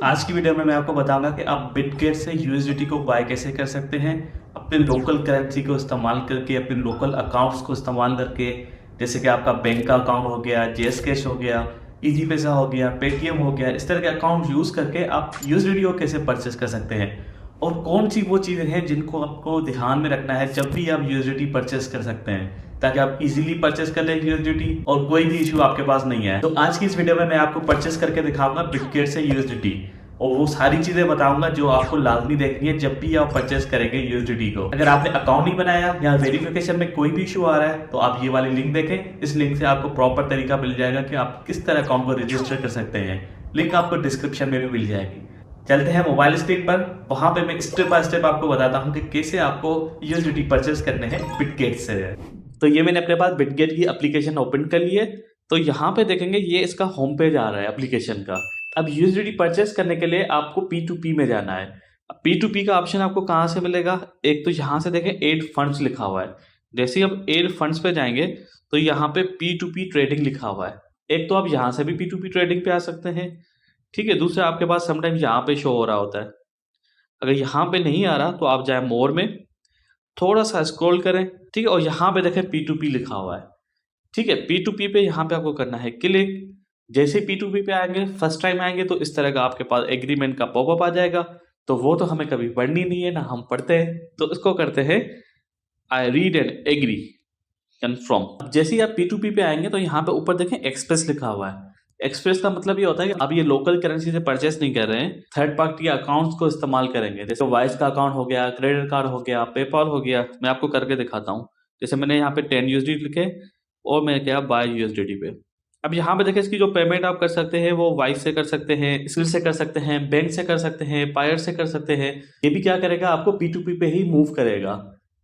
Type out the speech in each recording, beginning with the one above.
आज की वीडियो में मैं आपको बताऊंगा कि आप बिटगेट से यूएसडीटी को बाय कैसे कर सकते हैं अपने लोकल करेंसी को इस्तेमाल करके, अपने लोकल अकाउंट्स को इस्तेमाल करके। जैसे कि आपका बैंक का अकाउंट हो गया, जेएस कैश हो गया, इजी पैसा हो गया, पेटीएम हो गया, इस तरह के अकाउंट यूज करके आप यूएसडीटी को कैसे परचेस कर सकते हैं और कौन सी वो चीज़ें हैं जिनको आपको ध्यान में रखना है जब भी आप यूएसडीटी परचेस कर सकते हैं, ताकि आप इजीली परचेस कर लें यूएसडीटी और कोई भी इशू आपके पास नहीं है। तो आज की इस वीडियो में मैं आपको परचेस करके दिखाऊंगा बिटगेट से यूएसडीटी और वो सारी चीजें बताऊंगा जो आपको लाजमी देखनी है जब भी आप परचेस करेंगे यूएसडीटी को। अगर आपने अकाउंट नहीं बनाया या वेरिफिकेशन में कोई भी इशू आ रहा है तो आप ये वाली लिंक देखें। इस लिंक से आपको प्रॉपर तरीका मिल जाएगा कि आप किस तरह अकाउंट को रजिस्टर कर सकते हैं। लिंक आपको डिस्क्रिप्शन में भी मिल जाएगी। चलते हैं मोबाइल स्क्रीन पर, वहां पे मैं स्टेप बाय स्टेप आपको बताता हूँ कि कैसे आपको यूएसडीटी परचेस करने हैं बिटगेट से। तो ये मैंने अपने पास बिटगेट की एप्लीकेशन ओपन कर ली है। तो यहाँ पे देखेंगे ये इसका होम पेज आ रहा है एप्लीकेशन का। अब यूएसडीटी परचेस करने के लिए आपको P2P में जाना है। P2P का ऑप्शन आपको कहाँ से मिलेगा? एक तो यहाँ से देखें एड फंड्स लिखा हुआ है। जैसे ही आप एड फंड्स पे जाएंगे तो यहाँ पे P2P ट्रेडिंग लिखा हुआ है। एक तो आप यहाँ से भी P2P ट्रेडिंग पे आ सकते हैं, ठीक है। दूसरा आपके पास समटाइम यहाँ पे शो हो रहा होता है। अगर यहाँ पे नहीं आ रहा तो आप जाए मोर में, थोड़ा सा स्क्रॉल करें, ठीक है, और यहाँ पे देखें P2P लिखा हुआ है, ठीक है। P2P पे यहाँ पे आपको करना है क्लिक। जैसे P2P पे आएंगे, फर्स्ट टाइम आएंगे तो इस तरह का आपके पास एग्रीमेंट का पॉपअप आ जाएगा। तो वो तो हमें कभी पढ़नी नहीं है ना हम पढ़ते हैं, तो इसको करते हैं I read and agree confirm. जैसे ही आप P2P पे आएंगे तो यहाँ पे ऊपर देखें एक्सप्रेस लिखा हुआ है। एक्सप्रेस का मतलब ये होता है कि आप ये लोकल करेंसी से परचेस नहीं कर रहे हैं, थर्ड पार्टी अकाउंट्स को इस्तेमाल करेंगे। जैसे वाइस का अकाउंट हो गया, क्रेडिट कार्ड हो गया, पेपॉल हो गया। मैं आपको करके दिखाता हूँ। जैसे मैंने यहाँ पे 10 USD लिखे और मैं क्या बाय यूएसडीटी पे। अब यहाँ पे देखिए इसकी जो पेमेंट आप कर सकते हैं वो वाइस से कर सकते हैं, स्किल से कर सकते हैं, बैंक से कर सकते हैं, पायर से कर सकते हैं। ये भी क्या करेगा, आपको P2P पे ही मूव करेगा।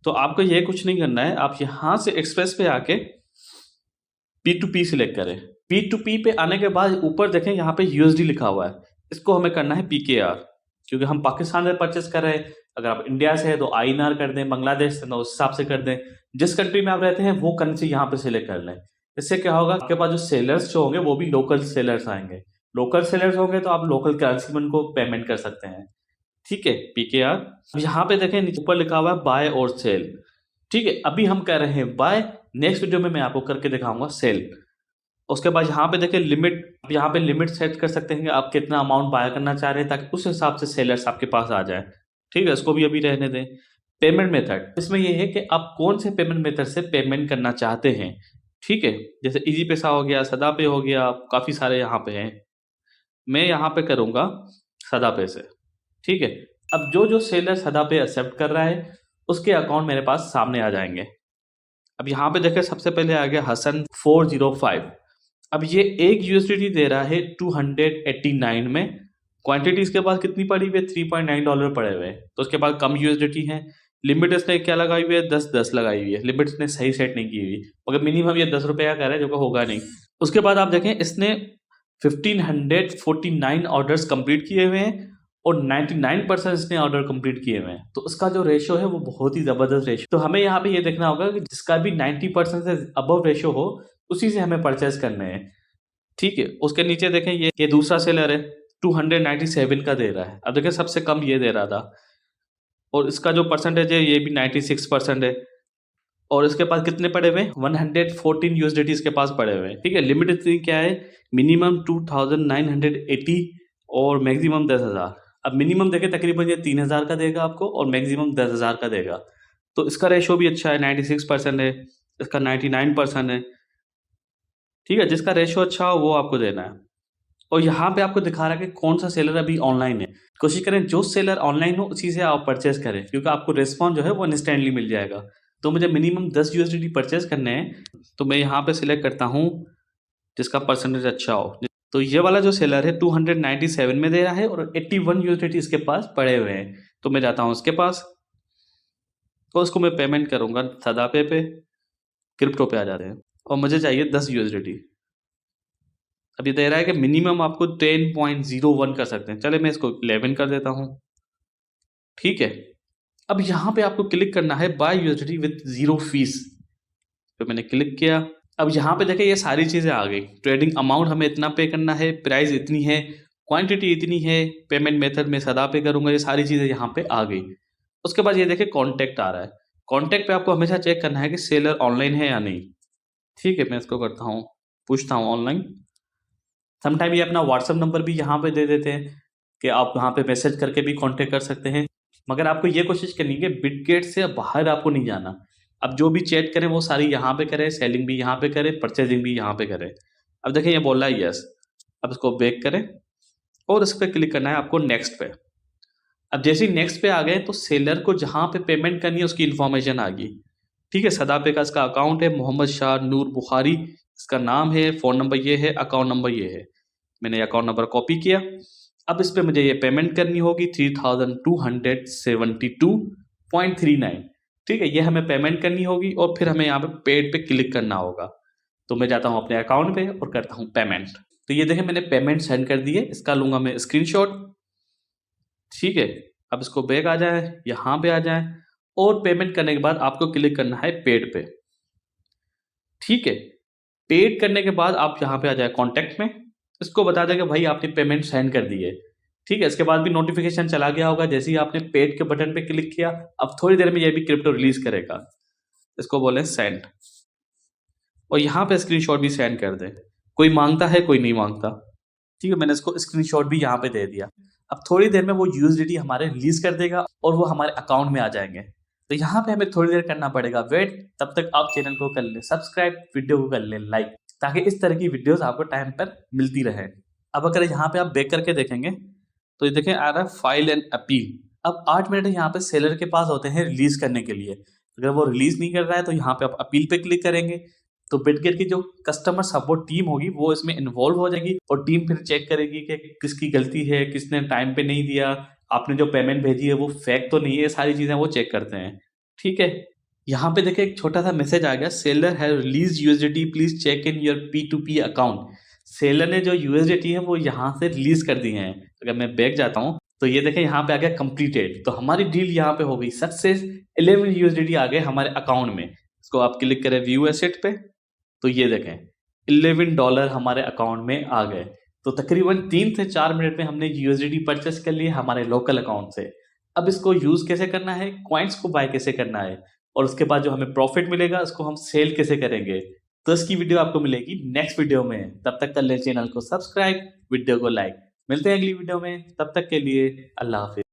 तो आपको ये कुछ नहीं करना है, आप यहाँ से एक्सप्रेस पे आके P2P सिलेक्ट करें। P2P पे आने के बाद ऊपर देखें यहाँ पे USD लिखा हुआ है, इसको हमें करना है PKR, क्योंकि हम पाकिस्तान से परचेस कर रहे हैं। अगर आप इंडिया से है तो INR कर दें, बांग्लादेश से तो उस हिसाब से कर दें। जिस कंट्री में आप रहते हैं वो करेंसी यहाँ पे सिलेक्ट कर लें। इससे क्या होगा, आपके पास जो सेलर्स जो होंगे वो भी लोकल सेलर्स आएंगे। लोकल सेलर्स होंगे तो आप लोकल करेंसी में उनको पेमेंट कर सकते हैं, ठीक है। PKR। अब यहाँ पे देखें नीचे ऊपर लिखा हुआ है बाय और सेल, ठीक है। अभी हम कर रहे हैं बाय, नेक्स्ट वीडियो में मैं आपको करके दिखाऊंगा सेल। उसके बाद यहाँ पे देखें लिमिट, यहाँ पे लिमिट सेट कर सकते हैं कि आप कितना अमाउंट बाय करना चाह रहे हैं, ताकि उस हिसाब से सेलर्स आपके पास आ जाए, ठीक है। इसको भी अभी रहने दें। पेमेंट मेथड, इसमें यह है कि आप कौन से पेमेंट मेथड से पेमेंट करना चाहते हैं, ठीक है। जैसे इजी पैसा हो गया, सदा पे हो गया, काफ़ी सारे यहाँ पे हैं। मैं यहाँ पे करूँगा सदा पे से, ठीक है। अब जो जो सेलर सदा पे एक्सेप्ट कर रहा है उसके अकाउंट मेरे पास सामने आ जाएंगे। अब यहाँ पे देखें सबसे पहले आ गया हसन 405। अब ये एक यूएसडीटी दे रहा है 289 में। क्वांटिटी इसके पास कितनी पड़ी हुई है, $3.9 पड़े हुए हैं। तो उसके पास कम यूएसडीटी है। लिमिट इसने क्या लगाई हुई है, 10 लगाई हुई है। लिमिट इसने सही सेट नहीं की हुई, मगर मिनिमम ये ₹10 का कर रहा है, जो कि होगा नहीं। उसके बाद आप देखें इसने 1549 ऑर्डर्स कंप्लीट किए हुए हैं और 99% इसने ऑर्डर कंप्लीट किए हुए हैं। तो उसका जो रेशो है वो बहुत ही जबरदस्त रेशो। तो हमें यहाँ पे ये देखना होगा कि जिसका भी 90% से अबव रेशो हो उसी से हमें परचेस करने हैं, ठीक है। उसके नीचे देखें ये दूसरा सेलर है 297 का दे रहा है। अब देखें सबसे कम ये दे रहा था और इसका जो परसेंटेज है ये भी 96% है। और इसके पास कितने पड़े हुए हैं, 114 यूएसडीटी इसके पास पड़े हुए हैं, ठीक है। लिमिट इतनी क्या है, मिनिमम 2980 और मैक्सिमम 10,000। अब मिनिमम देखें तकरीबन ये 3,000 का देगा आपको और मैक्सिमम 10,000 का देगा। तो इसका रेशो भी अच्छा है, 96% है, इसका 99% है, ठीक है। जिसका रेशो अच्छा हो वो आपको देना है। और यहाँ पे आपको दिखा रहा है कि कौन सा सेलर अभी ऑनलाइन है। कोशिश करें जो सेलर ऑनलाइन हो उसी से आप परचेस करें, क्योंकि आपको रिस्पॉन्स जो है वो इंस्टेंटली मिल जाएगा। तो मुझे मिनिमम 10 यूएसडीटी परचेस करने हैं, तो मैं यहाँ पे सिलेक्ट करता हूँ जिसका परसेंटेज अच्छा हो। तो ये वाला जो सेलर है 297 में दे रहा है और 81 यूएसडीटी इसके पास पड़े हुए हैं। तो मैं जाता हूँ उसके पास तो उसको मैं पेमेंट करूँगा सदा पे क्रिप्टो पे आ जाते हैं और मुझे चाहिए 10 यूएसडीटी। अब ये दे रहा है कि मिनिमम आपको 10.01 कर सकते हैं। चले मैं इसको 11 कर देता हूँ, ठीक है। अब यहाँ पे आपको क्लिक करना है बाय यूएसडीटी विद 0 फीस, तो मैंने क्लिक किया। अब यहाँ पे देखिए ये सारी चीज़ें आ गई। ट्रेडिंग अमाउंट हमें इतना पे करना है, प्राइस इतनी है, क्वांटिटी इतनी है, पेमेंट मेथड में सदा पे करूंगा, ये सारी चीज़ें यहाँ पे आ गई। उसके बाद ये देखिए कॉन्टैक्ट आ रहा है। कॉन्टैक्ट पे आपको हमेशा चेक करना है कि सेलर ऑनलाइन है या नहीं। ठीक है, मैं इसको करता हूँ, पूछता हूँ ऑनलाइन। समटाइम ये अपना व्हाट्सअप नंबर भी यहाँ पे दे देते हैं कि आप यहाँ पे मैसेज करके भी कांटेक्ट कर सकते हैं। मगर आपको ये कोशिश करनी है कि बिटगेट से बाहर आपको नहीं जाना। अब जो भी चैट करें वो सारी यहाँ पे करें, सेलिंग भी यहाँ पे करें, परचेजिंग भी यहाँ पे करें। अब देखें ये बोल रहा है यस। अब इसको बैक करें और इस पर क्लिक करना है आपको नेक्स्ट पे। अब जैसे ही नेक्स्ट पे आ गए तो सेलर को जहाँ पे पेमेंट करनी है उसकी इन्फॉर्मेशन आ गई। ठीक है, सदापे का इसका अकाउंट है, मोहम्मद शाह नूर बुखारी इसका नाम है, फ़ोन नंबर ये है, अकाउंट नंबर ये है। मैंने अकाउंट नंबर कॉपी किया। अब इस पे मुझे ये पेमेंट करनी होगी 3272.39। ठीक है, ये हमें पेमेंट करनी होगी और फिर हमें यहाँ पे पेड पे क्लिक करना होगा। तो मैं जाता हूँ अपने अकाउंट पे और करता हूँ पेमेंट। तो ये देखें मैंने पेमेंट सेंड कर दी है, इसका लूंगा मैं स्क्रीनशॉट। ठीक है, अब इसको बैक आ जाए, यहाँ पे आ जाए और पेमेंट करने के बाद आपको क्लिक करना है पेड पे। ठीक है, पेड करने के बाद आप यहाँ पे आ जाए कॉन्टैक्ट में, इसको बता दें कि भाई आपने पेमेंट सेंड कर दी है। ठीक है, इसके बाद भी नोटिफिकेशन चला गया होगा जैसे ही आपने पेड के बटन पे क्लिक किया। अब थोड़ी देर में ये भी क्रिप्टो रिलीज करेगा। इसको बोले सेंड और यहाँ पे स्क्रीनशॉट भी सेंड कर दे। कोई मांगता है, कोई नहीं मांगता। ठीक है, मैंने इसको स्क्रीनशॉट भी यहाँ पे दे दिया। अब थोड़ी देर में वो यूएसडीटी हमारे रिलीज कर देगा और वो हमारे अकाउंट में आ जाएंगे। तो यहाँ पे हमें थोड़ी देर करना पड़ेगा वेट। तब तक आप चैनल को कर ले सब्सक्राइब, वीडियो को कर ले लाइक, ताकि इस तरह की वीडियोस आपको टाइम पर मिलती रहे। अब अगर यहाँ पे आप बैक करके देखेंगे तो ये देखें आ रहा है फाइल एंड अपील। अब 8 मिनट यहाँ पे सेलर के पास होते हैं रिलीज करने के लिए। अगर वो रिलीज नहीं कर रहा है तो यहाँ पे आप अपील पे क्लिक करेंगे तो बिटगेट की जो कस्टमर सपोर्ट टीम होगी वो इसमें इन्वॉल्व हो जाएगी और टीम फिर चेक करेगी कि किसकी गलती है, किसने टाइम पे नहीं दिया, आपने जो पेमेंट भेजी है वो फेक तो नहीं है, सारी चीजें वो चेक करते हैं। ठीक है, यहाँ पे देखिए एक छोटा सा मैसेज आ गया, seller have release USDT, please check in your P2P account. Seller ने जो यूएसडीटी है वो यहाँ से रिलीज कर दी है। अगर मैं बैक जाता हूँ तो ये देखें यहाँ पे आ गया कंप्लीटेड। तो हमारी डील यहाँ पे हो गई सक्सेस। 11 यूएसडीटी आ गए हमारे अकाउंट में। इसको आप क्लिक करें व्यू एसेट पे तो ये देखें $11 हमारे अकाउंट में आ गए। तो तकरीबन 3 से 4 मिनट में हमने यूएसडीटी परचेस कर लिए हमारे लोकल अकाउंट से। अब इसको यूज कैसे करना है, कॉइन्स को बाय कैसे करना है और उसके बाद जो हमें प्रॉफिट मिलेगा उसको हम सेल कैसे करेंगे, तो इसकी वीडियो आपको मिलेगी नेक्स्ट वीडियो में। तब तक कर ले चैनल को सब्सक्राइब, वीडियो को लाइक। मिलते हैं अगली वीडियो में, तब तक के लिए अल्लाह हाफिज।